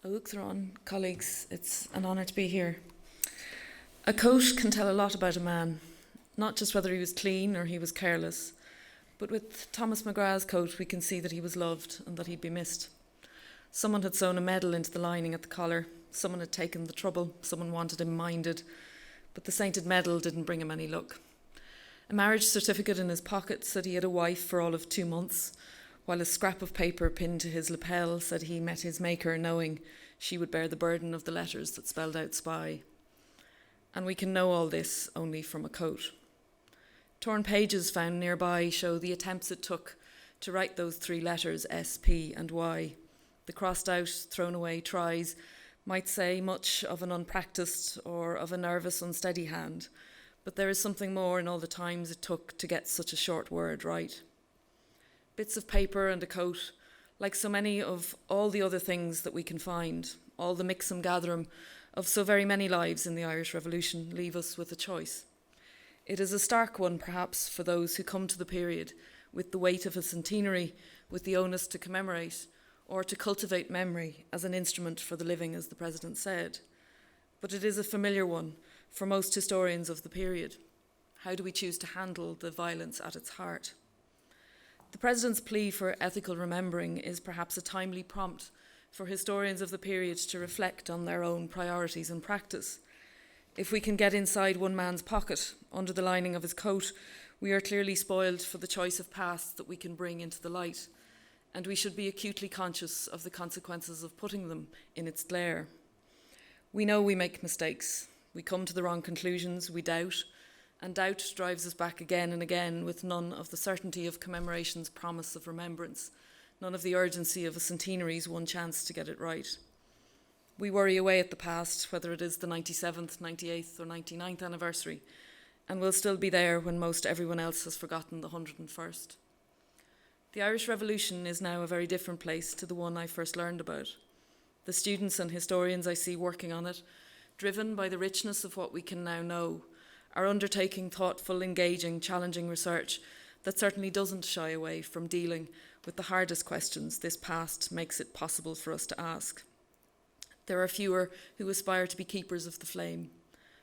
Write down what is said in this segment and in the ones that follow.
Oughtran, colleagues, it's an honour to be here. A coat can tell a lot about a man, not just whether he was clean or he was careless, but with Thomas McGrath's coat we can see that he was loved and that he'd be missed. Someone had sewn a medal into the lining at the collar, someone had taken the trouble, someone wanted him minded, but the sainted medal didn't bring him any luck. A marriage certificate in his pocket said he had a wife for all of 2 months, while a scrap of paper pinned to his lapel said he met his maker knowing she would bear the burden of the letters that spelled out spy. And we can know all this only from a coat. Torn pages found nearby show the attempts it took to write those 3 letters, S, P and Y. The crossed out, thrown away tries might say much of an unpracticed or of a nervous, unsteady hand, but there is something more in all the times it took to get such a short word right. Bits of paper and a coat, like so many of all the other things that we can find, all the mix and gather of so very many lives in the Irish Revolution, leave us with a choice. It is a stark one, perhaps, for those who come to the period with the weight of a centenary, with the onus to commemorate, or to cultivate memory as an instrument for the living, as the President said. But it is a familiar one for most historians of the period. How do we choose to handle the violence at its heart? The President's plea for ethical remembering is perhaps a timely prompt for historians of the period to reflect on their own priorities and practice. If we can get inside one man's pocket, under the lining of his coat, we are clearly spoiled for the choice of paths that we can bring into the light, and we should be acutely conscious of the consequences of putting them in its glare. We know we make mistakes, we come to the wrong conclusions, we doubt, and doubt drives us back again and again with none of the certainty of commemoration's promise of remembrance, none of the urgency of a centenary's one chance to get it right. We worry away at the past, whether it is the 97th, 98th or 99th anniversary, and we'll still be there when most everyone else has forgotten the 101st. The Irish Revolution is now a very different place to the one I first learned about. The students and historians I see working on it, driven by the richness of what we can now know, are undertaking thoughtful, engaging, challenging research that certainly doesn't shy away from dealing with the hardest questions this past makes it possible for us to ask. There are fewer who aspire to be keepers of the flame,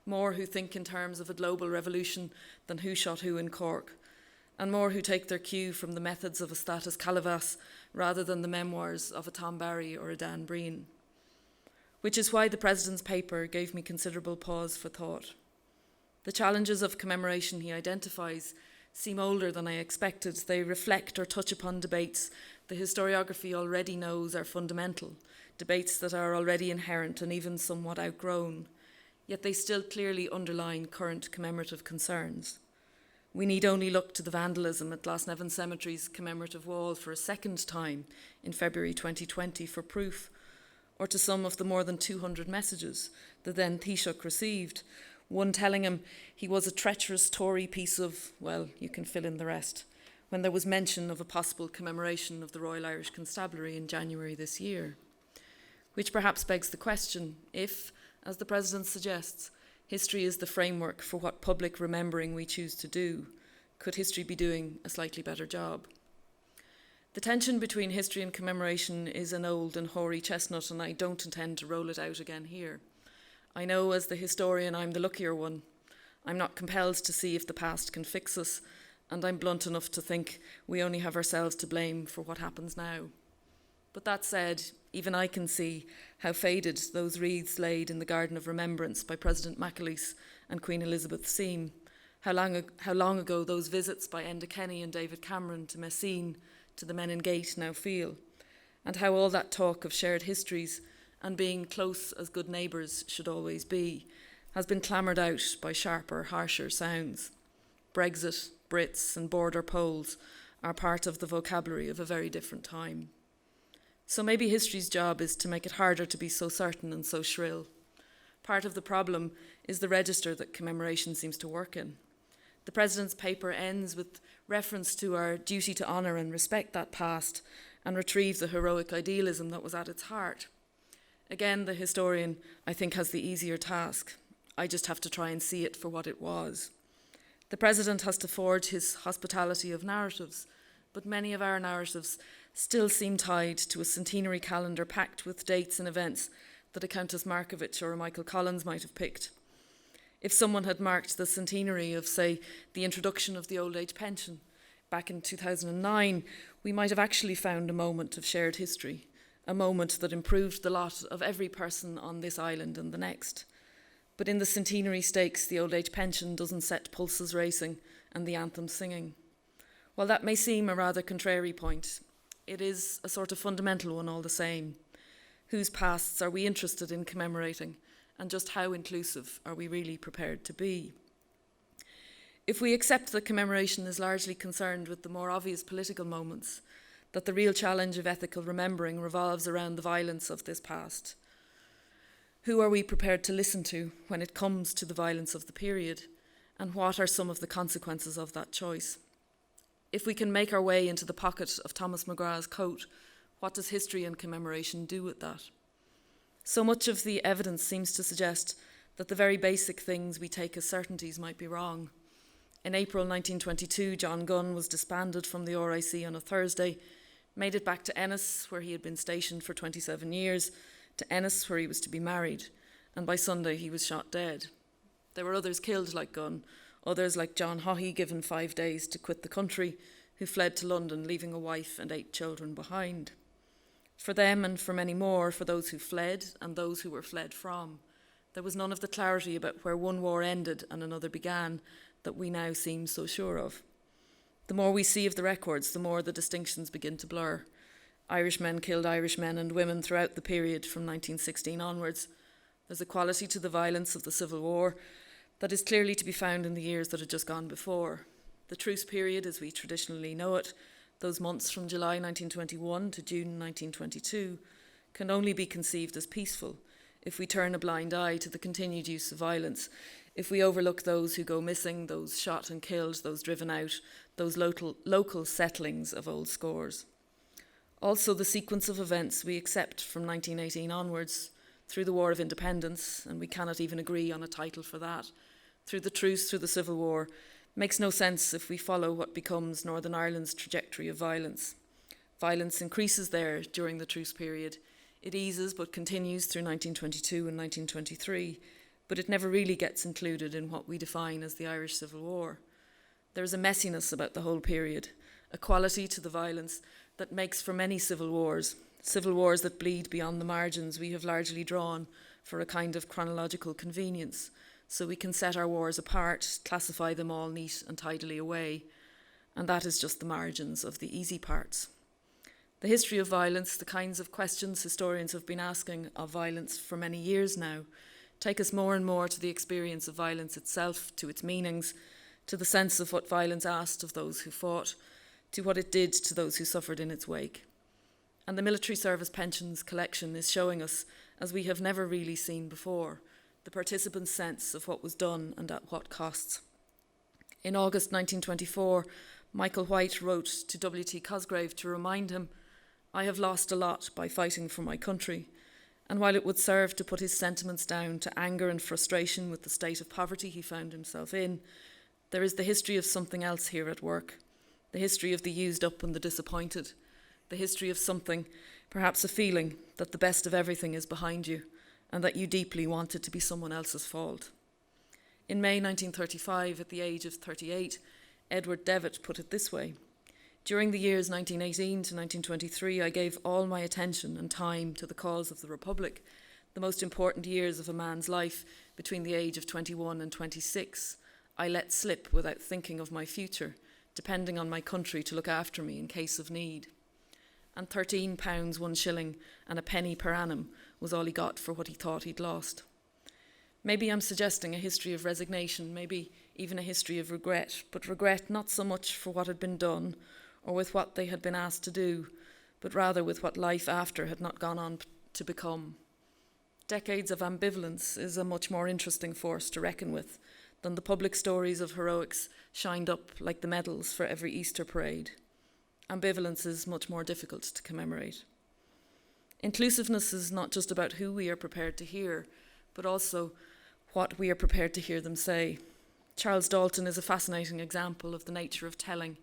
more who think in terms of a global revolution than who shot who in Cork, and more who take their cue from the methods of a Status Calavas rather than the memoirs of a Tom Barry or a Dan Breen. Which is why the President's paper gave me considerable pause for thought. The challenges of commemoration he identifies seem older than I expected. They reflect or touch upon debates the historiography already knows are fundamental, debates that are already inherent and even somewhat outgrown, yet they still clearly underline current commemorative concerns. We need only look to the vandalism at Glasnevin Cemetery's commemorative wall for a second time in February 2020 for proof, or to some of the more than 200 messages the then Taoiseach received, one telling him he was a treacherous Tory piece of, well, you can fill in the rest, when there was mention of a possible commemoration of the Royal Irish Constabulary in January this year. Which perhaps begs the question if, as the President suggests, history is the framework for what public remembering we choose to do, could history be doing a slightly better job? The tension between history and commemoration is an old and hoary chestnut, and I don't intend to roll it out again here. I know as the historian I'm the luckier one. I'm not compelled to see if the past can fix us, and I'm blunt enough to think we only have ourselves to blame for what happens now. But that said, even I can see how faded those wreaths laid in the Garden of Remembrance by President McAleese and Queen Elizabeth seem, how long ago those visits by Enda Kenny and David Cameron to Messine, to the Men in Gate now feel, and how all that talk of shared histories and being close as good neighbours should always be has been clamoured out by sharper, harsher sounds. Brexit, Brits and border polls are part of the vocabulary of a very different time. So maybe history's job is to make it harder to be so certain and so shrill. Part of the problem is the register that commemoration seems to work in. The President's paper ends with reference to our duty to honour and respect that past and retrieve the heroic idealism that was at its heart. Again, the historian, I think, has the easier task. I just have to try and see it for what it was. The President has to forge his hospitality of narratives, but many of our narratives still seem tied to a centenary calendar packed with dates and events that a Countess Markovich or a Michael Collins might have picked. If someone had marked the centenary of, say, the introduction of the old age pension back in 2009, we might have actually found a moment of shared history, a moment that improved the lot of every person on this island and the next. But in the centenary stakes, the old age pension doesn't set pulses racing and the anthem singing. While that may seem a rather contrary point, it is a sort of fundamental one all the same. Whose pasts are we interested in commemorating, and just how inclusive are we really prepared to be? If we accept that commemoration is largely concerned with the more obvious political moments, that the real challenge of ethical remembering revolves around the violence of this past, who are we prepared to listen to when it comes to the violence of the period, and what are some of the consequences of that choice? If we can make our way into the pocket of Thomas McGrath's coat, what does history and commemoration do with that? So much of the evidence seems to suggest that the very basic things we take as certainties might be wrong. In April 1922, John Gunn was disbanded from the RIC on a Thursday, made it back to Ennis, where he had been stationed for 27 years, to Ennis, where he was to be married, and by Sunday he was shot dead. There were others killed like Gunn, others like John Haughey given 5 days to quit the country, who fled to London, leaving a wife and 8 children behind. For them and for many more, for those who fled and those who were fled from, there was none of the clarity about where one war ended and another began that we now seem so sure of. The more we see of the records, the more the distinctions begin to blur. Irishmen killed Irishmen and women throughout the period from 1916 onwards. There's a quality to the violence of the Civil War that is clearly to be found in the years that had just gone before. The truce period, as we traditionally know it, those months from July 1921 to June 1922, can only be conceived as peaceful if we turn a blind eye to the continued use of violence, if we overlook those who go missing, those shot and killed, those driven out, those local settlings of old scores. Also, the sequence of events we accept from 1918 onwards, through the War of Independence, and we cannot even agree on a title for that, through the truce, through the Civil War, makes no sense if we follow what becomes Northern Ireland's trajectory of violence. Violence increases there during the truce period. It eases but continues through 1922 and 1923, but it never really gets included in what we define as the Irish Civil War. There is a messiness about the whole period, a quality to the violence that makes for many civil wars that bleed beyond the margins we have largely drawn for a kind of chronological convenience, so we can set our wars apart, classify them all neat and tidily away, and that is just the margins of the easy parts. The history of violence, the kinds of questions historians have been asking of violence for many years now, take us more and more to the experience of violence itself, to its meanings, to the sense of what violence asked of those who fought, to what it did to those who suffered in its wake. And the military service pensions collection is showing us, as we have never really seen before, the participants' sense of what was done and at what costs. In August 1924, Michael White wrote to W.T. Cosgrave to remind him, "I have lost a lot by fighting for my country," and while it would serve to put his sentiments down to anger and frustration with the state of poverty he found himself in, there is the history of something else here at work, the history of the used up and the disappointed, the history of something, perhaps a feeling, that the best of everything is behind you and that you deeply want it to be someone else's fault. In May 1935, at the age of 38, Edward Devitt put it this way: "During the years 1918 to 1923, I gave all my attention and time to the cause of the Republic, the most important years of a man's life between the age of 21 and 26. I let slip without thinking of my future, depending on my country to look after me in case of need." And £13, 1 shilling and a penny per annum was all he got for what he thought he'd lost. Maybe I'm suggesting a history of resignation, maybe even a history of regret, but regret not so much for what had been done or with what they had been asked to do, but rather with what life after had not gone on to become. Decades of ambivalence is a much more interesting force to reckon with than the public stories of heroics shined up like the medals for every Easter parade. Ambivalence is much more difficult to commemorate. Inclusiveness is not just about who we are prepared to hear, but also what we are prepared to hear them say. Charles Dalton is a fascinating example of the nature of telling,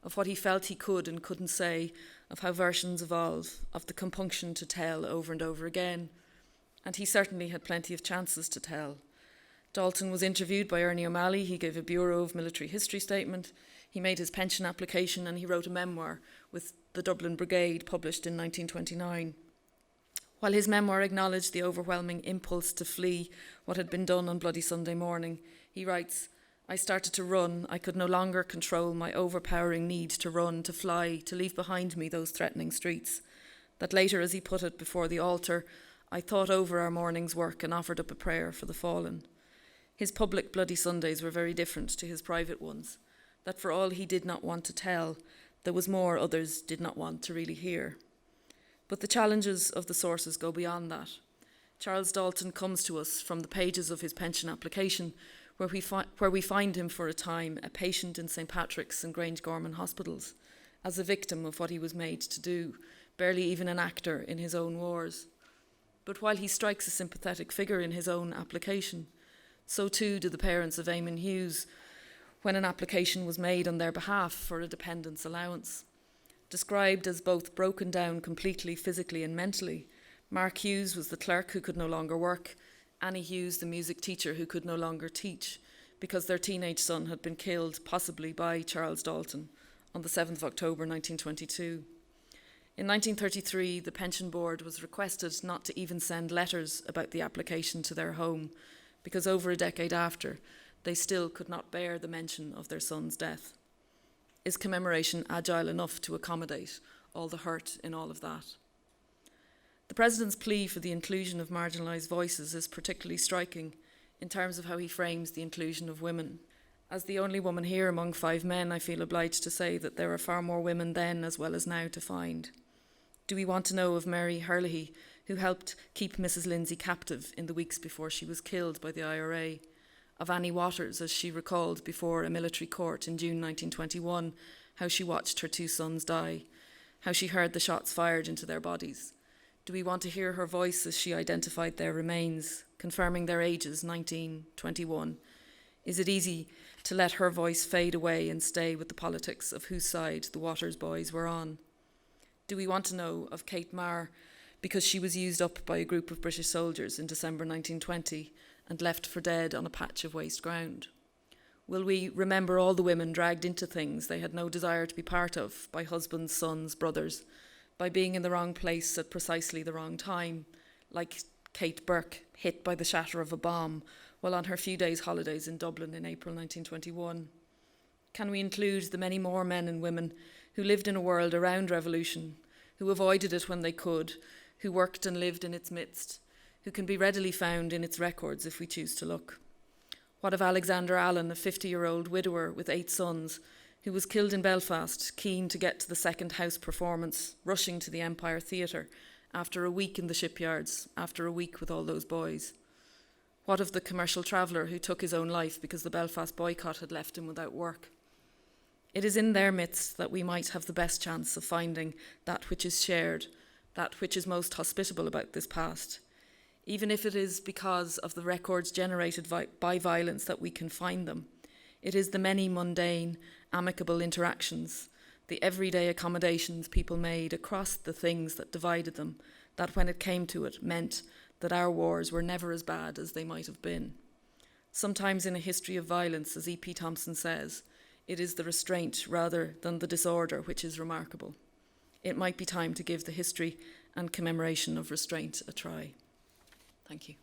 of what he felt he could and couldn't say, of how versions evolve, of the compunction to tell over and over again. And he certainly had plenty of chances to tell. Dalton was interviewed by Ernie O'Malley. He gave a Bureau of Military History statement. He made his pension application, and he wrote a memoir with the Dublin Brigade, published in 1929. While his memoir acknowledged the overwhelming impulse to flee what had been done on Bloody Sunday morning, he writes, "I started to run. I could no longer control my overpowering need to run, to fly, to leave behind me those threatening streets. That later, as he put it before the altar, I thought over our morning's work and offered up a prayer for the fallen." His public Bloody Sundays were very different to his private ones, that for all he did not want to tell, there was more others did not want to really hear. But the challenges of the sources go beyond that. Charles Dalton comes to us from the pages of his pension application, where we find him for a time a patient in St. Patrick's and Grangegorman hospitals, as a victim of what he was made to do, barely even an actor in his own wars. But while he strikes a sympathetic figure in his own application, so too do the parents of Eamon Hughes when an application was made on their behalf for a dependence allowance. Described as both broken down completely physically and mentally, Mark Hughes was the clerk who could no longer work, Annie Hughes the music teacher who could no longer teach, because their teenage son had been killed, possibly by Charles Dalton, on the 7th of October 1922. In 1933, the Pension Board was requested not to even send letters about the application to their home, because over a decade after, they still could not bear the mention of their son's death. Is commemoration agile enough to accommodate all the hurt in all of that? The President's plea for the inclusion of marginalised voices is particularly striking in terms of how he frames the inclusion of women. As the only woman here among 5 men, I feel obliged to say that there are far more women then as well as now to find. Do we want to know of Mary Herlihy, who helped keep Mrs. Lindsay captive in the weeks before she was killed by the IRA? Of Annie Waters, as she recalled before a military court in June 1921, how she watched her 2 sons die, how she heard the shots fired into their bodies? Do we want to hear her voice as she identified their remains, confirming their ages, 19, 21? Is it easy to let her voice fade away and stay with the politics of whose side the Waters boys were on? Do we want to know of Kate Marr, because she was used up by a group of British soldiers in December 1920 and left for dead on a patch of waste ground? Will we remember all the women dragged into things they had no desire to be part of by husbands, sons, brothers, by being in the wrong place at precisely the wrong time, like Kate Burke, hit by the shatter of a bomb while on her few days' holidays in Dublin in April 1921? Can we include the many more men and women who lived in a world around revolution, who avoided it when they could, who worked and lived in its midst, who can be readily found in its records if we choose to look? What of Alexander Allen, a 50-year-old widower with 8 sons, who was killed in Belfast, keen to get to the second house performance, rushing to the Empire Theatre, after a week in the shipyards, after a week with all those boys? What of the commercial traveller who took his own life because the Belfast boycott had left him without work? It is in their midst that we might have the best chance of finding that which is shared, that which is most hospitable about this past. Even if it is because of the records generated by violence that we can find them, it is the many mundane, amicable interactions, the everyday accommodations people made across the things that divided them, that when it came to it meant that our wars were never as bad as they might have been. Sometimes in a history of violence, as E.P. Thompson says, it is the restraint rather than the disorder which is remarkable. It might be time to give the history and commemoration of restraint a try. Thank you.